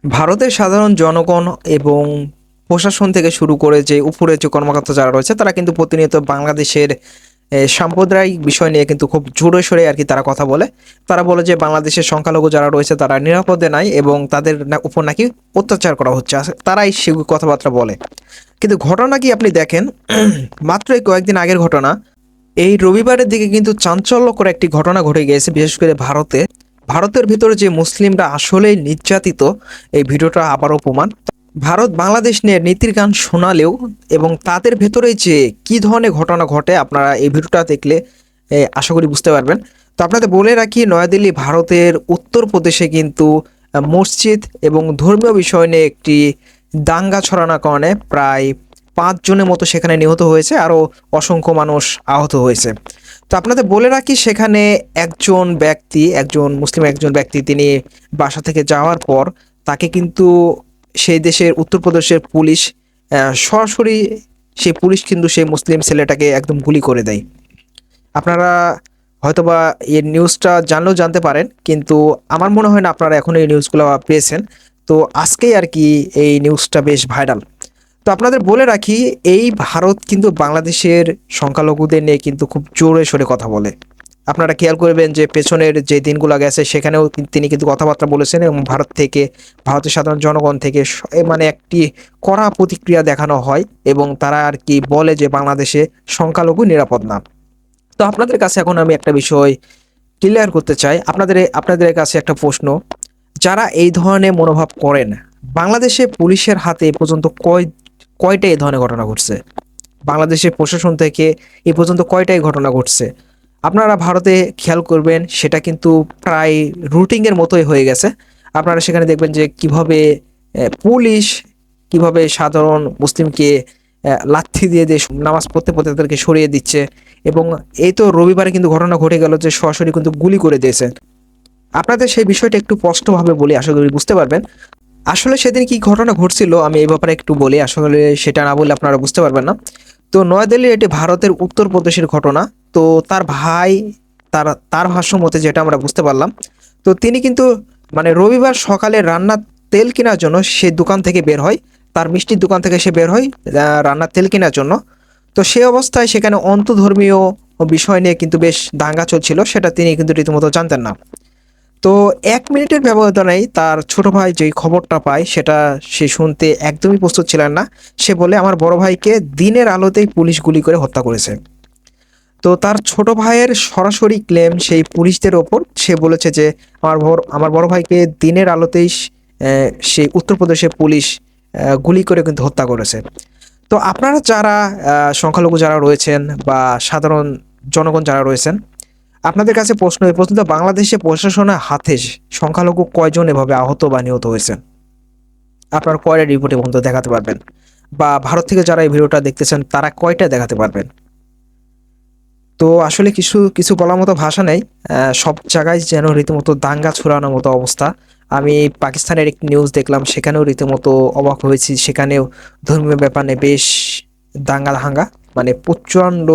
ভারতের সাধারণ জনগণ এবং প্রশাসন থেকে শুরু করে যে উপরে যে কর্মকর্তা যারা রয়েছে তারা কিন্তু প্রতিনিয়ত বাংলাদেশের সাম্প্রদায়িক বিষয় নিয়ে কিন্তু খুব জোরে সোরে আর কি তারা কথা বলে। তারা বলে যে বাংলাদেশের সংখ্যালঘু যারা রয়েছে তারা নিরাপদে নাই এবং তাদের উপর নাকি অত্যাচার করা হচ্ছে, তারাই সে কথাবার্তা বলে। কিন্তু ঘটনা কি আপনি দেখেন, মাত্রই কয়েকদিন আগের ঘটনা, এই রবিবারের দিকে কিন্তু চাঞ্চল্যকর একটি ঘটনা ঘটে গিয়েছে, বিশেষ করে ভারতের ভিতরে যে মুসলিমরা আসলেই নির্যাতিত, এই ভিডিওটা আবারও প্রমাণ। ভারত বাংলাদেশ নিয়ে নীতির গান শোনালেও এবং তাদের ভেতরে যে কি ধরনের ঘটনা ঘটে আপনারা এই ভিডিওটা দেখলে আশা করি বুঝতে পারবেন। তো আপনাদের বলে রাখি, নয়াদিল্লি ভারতের উত্তরপ্রদেশে কিন্তু মসজিদ এবং ধর্মীয় বিষয় নিয়ে একটি দাঙ্গা ছড়ানোর কারণে প্রায় 5 জনের মতো সেখানে নিহত হয়েছে, আরও অসংখ্য মানুষ আহত হয়েছে। তো আপনাদের বলে রাখি, সেখানে একজন মুসলিম ব্যক্তি তিনি বাসা থেকে যাওয়ার পর তাকে কিন্তু সেই দেশের উত্তরপ্রদেশের পুলিশ সরাসরি সেই পুলিশ কিন্তু সেই মুসলিম ছেলেটাকে একদম গুলি করে দেয়। আপনারা হয়তোবা এই নিউজটা জানলেও জানতে পারেন, কিন্তু আমার মনে হয় না আপনারা এখন এই নিউজগুলো পেয়েছেন। তো আজকেই আর কি এই নিউজটা বেশ ভাইরাল। তো আপনাদের বলে রাখি, এই ভারত কিন্তু বাংলাদেশের সংখ্যালঘুদের নিয়ে কিন্তু খুব জোরে সোরে কথা বলে। আপনারা খেয়াল করবেন যে পেছনের যে দিনগুলো গেছে সেখানেও তিনি কিন্তু কথাবার্তা বলেছেন এবং ভারতের সাধারণ জনগণ থেকে মানে একটি কড়া প্রতিক্রিয়া দেখানো হয় এবং তারা আর কি বলে যে বাংলাদেশে সংখ্যালঘু নিরাপদ না। তো আপনাদের কাছে এখন আমি একটা বিষয় ক্লিয়ার করতে চাই, আপনাদের কাছে একটা প্রশ্ন। যারা এই ধরনের মনোভাব করেন, বাংলাদেশে পুলিশের হাতে এ পর্যন্ত কয়টা এই ধরনের ঘটনা ঘটছে? বাংলাদেশের প্রশাসন থেকে এ পর্যন্ত কয়টাই ঘটনা ঘটছে? আপনারা ভারতে খেয়াল করবেন, সেটা কিন্তু প্রায় রুটিনের মতোই হয়ে গেছে। আপনারা সেখানে দেখবেন যে কিভাবে পুলিশ কিভাবে সাধারণ মুসলিমকে লাথি দিয়ে নামাজ পড়তে পড়তে তাদেরকে সরিয়ে দিচ্ছে। এবং এই তো রবিবারে কিন্তু ঘটনা ঘটে গেল যে সরাসরি কিন্তু গুলি করে দিয়েছে। আপনাদের সেই বিষয়টা একটু স্পষ্টভাবে বলি, আশা করি বুঝতে পারবেন। আসলে সেদিন কি ঘটনা ঘটছিল আমি এই ব্যাপারে একটু বলি, আসলে সেটা না বললে আপনারা বুঝতে পারবেন না। তো নয়াদিল্লির এটি ভারতের উত্তরপ্রদেশের ঘটনা। তো তার ভাই, তার ভাষ্য মতে যেটা আমরা বুঝতে পারলাম, তো তিনি কিন্তু মানে রবিবার সকালে রান্নার তেল কেনার জন্য সে দোকান থেকে বের হয়, তার মিষ্টির দোকান থেকে সে বের হয় রান্নার তেল কেনার জন্য। তো সে অবস্থায় সেখানে অন্তধর্মীয় বিষয় নিয়ে কিন্তু বেশ দাঙ্গা চলছিল, সেটা তিনি কিন্তু রীতিমতো জানতেন না। তো 1 মিনিটের ব্যবধানেই তার ছোট ভাই যেই খবরটা পায় সেটা সে শুনতে একদমই প্রস্তুত ছিলেন না। সে বলে, আমার বড় ভাইকে দিনের আলোতেই পুলিশ গুলি করে হত্যা করেছে। তো তার ছোট ভাইয়ের সরাসরি ক্লেম সেই পুলিশদের ওপর। সে বলেছে যে আমার বড় ভাইকে দিনের আলোতেই সেই উত্তরপ্রদেশের পুলিশ গুলি করে কিন্তু হত্যা করেছে। তো আপনারা যারা সংখ্যালঘু যারা রয়েছেন বা সাধারণ জনগণ যারা রয়েছেন, আপনাদের কাছে প্রশ্ন, এই পর্যন্ত বাংলাদেশে প্রশাসনের হাতে সংখ্যালঘু কয়জন এভাবে আহত বা নিহত হয়েছেন? আপনার কয়টা রিপোর্টে পর্যন্ত দেখাতে পারবেন? বা ভারত থেকে যারা এই ভিডিওটা দেখতেছেন তারা কয়টা দেখাতে পারবেন? তো আসলে কিছু কিছু বলার মতো ভাষা নেই। সব জায়গায় যেন রীতিমতো দাঙ্গা ছড়ানোর মতো অবস্থা। আমি পাকিস্তানের একটি নিউজ দেখলাম, সেখানেও রীতিমতো অবাক হয়েছি। সেখানেও ধর্মীয় ব্যাপার নিয়ে বেশ দাঙ্গা হাঙ্গা, মানে প্রচণ্ড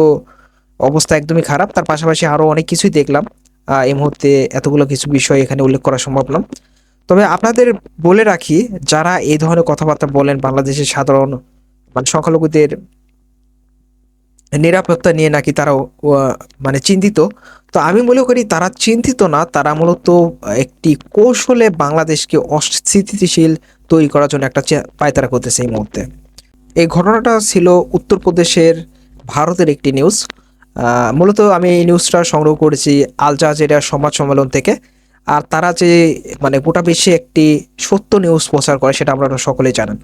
অবস্থা, একদমই খারাপ। তার পাশাপাশি আরও অনেক কিছুই দেখলাম। এই মুহূর্তে এতগুলো কিছু বিষয় এখানে উল্লেখ করা সম্ভব না। তবে আপনাদের বলে রাখি, যারা এই ধরনের কথাবার্তা বলেন বাংলাদেশের সাধারণ মানে সংখ্যালঘুদের নিরাপত্তা নিয়ে নাকি তারাও মানে চিন্তিত, তো আমি মনে করি তারা চিন্তিত না, তারা মূলত একটি কৌশলে বাংলাদেশকে অস্থিতিশীল তৈরি করার জন্য একটা পায়তারা করতেছে এই মুহূর্তে। এই ঘটনাটা ছিল উত্তরপ্রদেশের ভারতের একটি নিউজ। মূলত আমি এই নিউজটা সংগ্রহ করেছি আল জাজিরা সংবাদ সম্মেলন থেকে। আর তারা যে মানে গোটা বিশ্বে একটি সত্য নিউজ প্রচার করে সেটা আমরা সকলেই জানেন।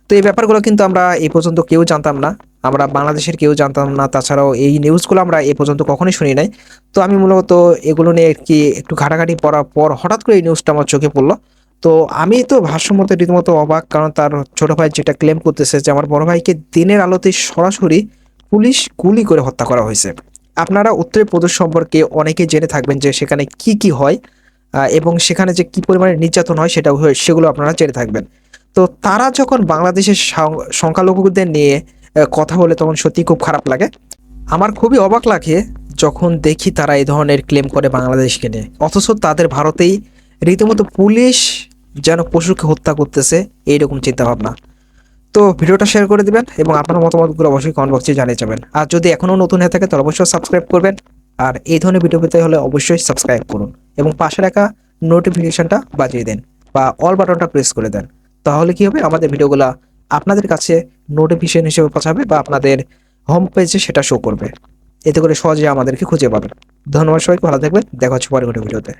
তো এই ব্যাপারগুলো কিন্তু আমরা এই পর্যন্ত কেউ জানতাম না, আমরা বাংলাদেশের কেউ জানতাম না। তাছাড়াও এই নিউজগুলো আমরা এ পর্যন্ত কখনোই শুনি নাই। তো আমি মূলত এগুলো নিয়ে কি একটু ঘাটাঘাটি করার পর হঠাৎ করে এই নিউজটা আমার চোখে পড়লো। তো আমি তো ভাষ্যমতে রীতিমতো অবাক, কারণ তার ছোট ভাই যেটা ক্লেম করতেছে যে আমার বড় ভাইকে দিনের আলোতে সরাসরি পুলিশ গুলি করে হত্যা করা হয়েছে। আপনারা উত্তরপ্রদেশ সম্পর্কে অনেকে জেনে থাকবেন যে সেখানে কি কি হয় এবং সেখানে যে কি পরিমাণে নির্যাতন হয় সেগুলো আপনারা জেনে থাকবেন। তো তারা যখন বাংলাদেশের সংখ্যালঘুদের নিয়ে কথা বলে তখন সত্যি খুব খারাপ লাগে। আমার খুবই অবাক লাগে যখন দেখি তারা এই ধরনের ক্লেম করে বাংলাদেশকে নিয়ে, অথচ তাদের ভারতেই রীতিমতো পুলিশ যেন পশুকে হত্যা করতেছে, এইরকম চিন্তাভাবনা। তো ভিডিওটা শেয়ার করে দিবেন এবং আপনার মতামতগুলো অবশ্যই কমেন্ট বক্সে জানিয়ে যাবেন। আর যদি এখনও নতুন হয়ে থাকে তাহলে অবশ্যই সাবস্ক্রাইব করবেন। আর এই ধরনের ভিডিও পেতে হলে অবশ্যই সাবস্ক্রাইব করুন এবং পাশে রাখা নোটিফিকেশনটা বাজিয়ে দেন বা অল বাটনটা প্রেস করে দেন। তাহলে কি হবে, আমাদের ভিডিওগুলো আপনাদের কাছে নোটিফিকেশন হিসেবে পৌঁছাবে বা আপনাদের হোম পেজে সেটা শো করবে। এতে করে সহজে আমাদেরকে খুঁজে পাবেন। ধন্যবাদ সবাইকে, ভালো থাকবেন, দেখা হচ্ছে পরে কোনো ভিডিওতে।